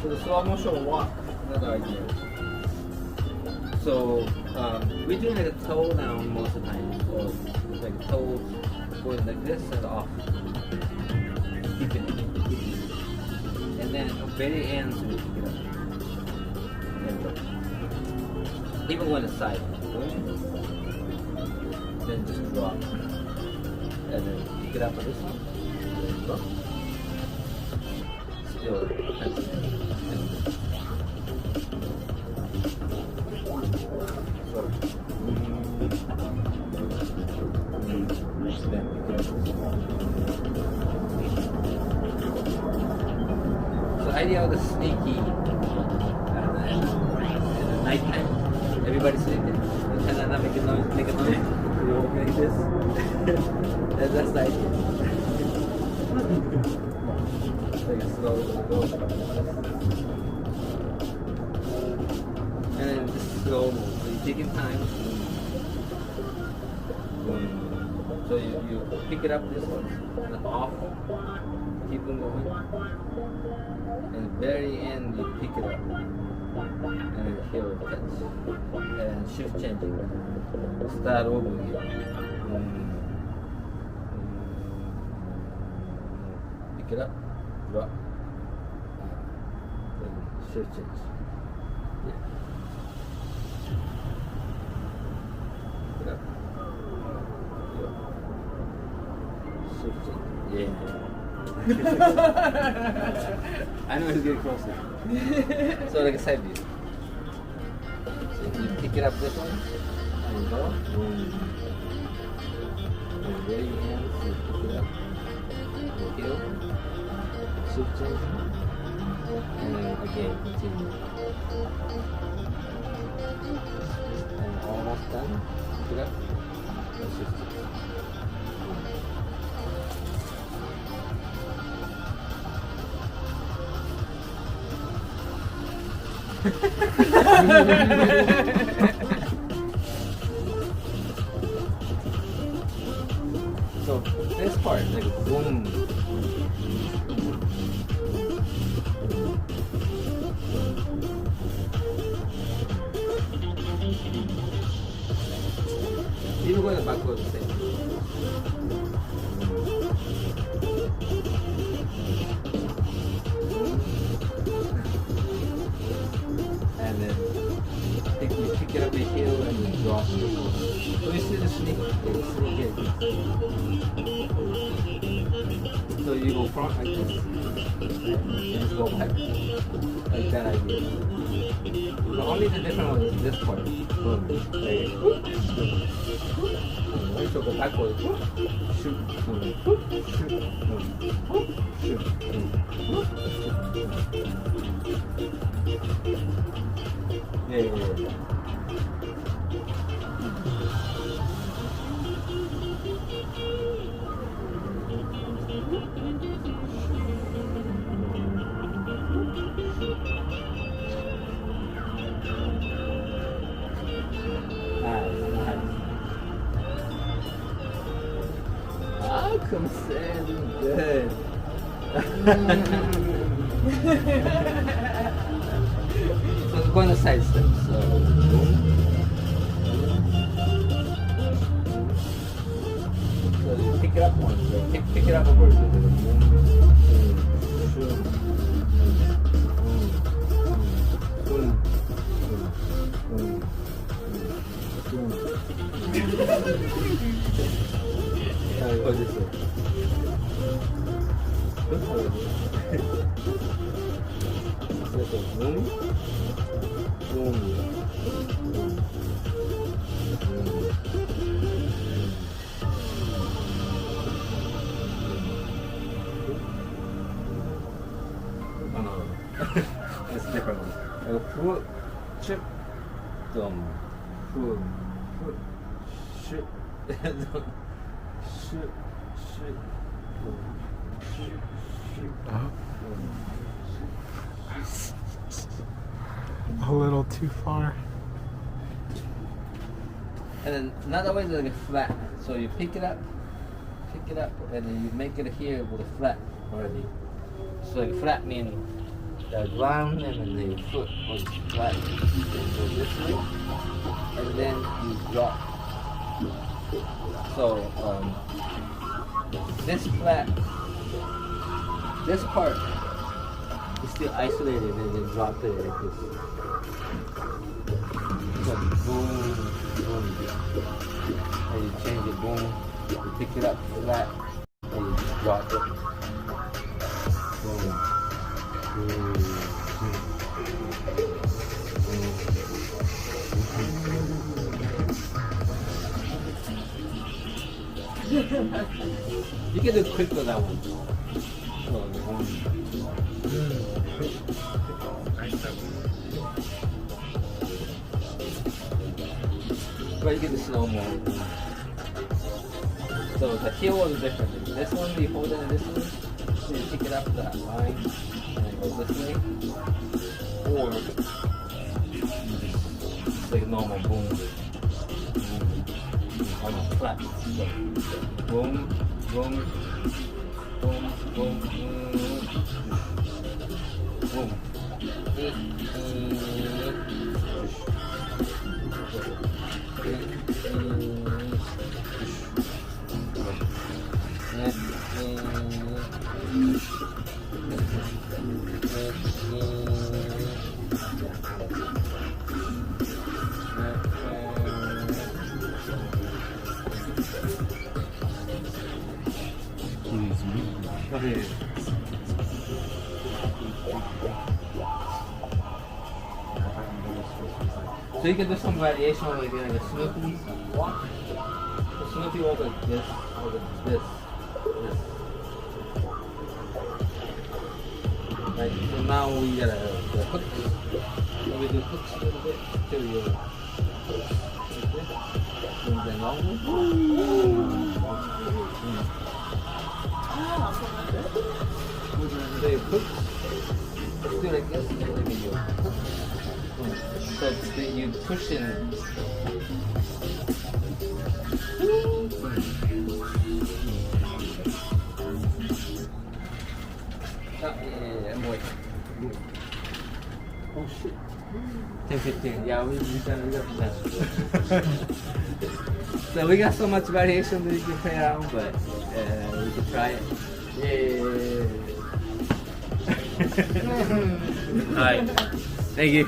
So the slow motion walk, another idea. So we do like a toe down most of the time. So like toes going like this and off. Keeping it. And then at the very end we pick it up. And even when it's side. Then just drop. And then pick it up with this one. Drop. Still. So the idea of the sneaky at nighttime, everybody's sleeping, and then make a noise, you walk like this. That's the idea. Like a slow. And then just slow move. So you take your time. So you pick it up this one and off, keep them going, and at the very end you pick it up and here catch and shift changing. Start over again. Pick it up, drop, and shift change. Yeah. Pick it up. Yeah. I know he's getting closer. So like a side view. So you pick it up this one, and you go. And very end, so you pick it up. Heel. Shift change. And then again, continue. And almost done. Pick it up. And shift change. So this part, like boom. Even going backwards, the same. And then you pick it up the heel and then drop it. So you see the sneak it. So you go front like this, and just go back, like that idea. The only the different one is this part. Boom. There you go. So go backwards. Shoot. Boom. Shoot. Boom. Shoot. Boom. Yeah. How come Sam's good? So it's going to side step. So you pick it up once. Pick it up over. Go this way. Boom. Boom. Oh no. It's a different one. Foot, chip, thumb. Foot, shit. Shoot. A little too far. And then another way is like a flat. So you pick it up, and then you make it here with a flat already. So like flat meaning the ground and then the foot was flat. Then go this way, and then you drop. So this flat, this part is still isolated, and then drop it like this. So boom, boom, and you change it, boom, you pick it up flat, and you drop it. Boom. You can do quick with that one. But you can do slow mo. So the heel is different. This one you hold it in this one, so you pick it up that line and it goes this way. Or it's like normal boom. Almost flat. So, boom, boom, boom, boom, boom. Okay. So you can do some variation like a Snoopy walk. The Snoopy walk like this, or like this. Right, so now we got the hooks. So we do hooks a little bit till you like this. And then long one. So you hook, do like this, and then you hook. So then you push in. Wait. Oh shit. 10, 15. Yeah, we got that. So we got so much variation that you can play around, but we can try it. Yeah. Alright. Thank you.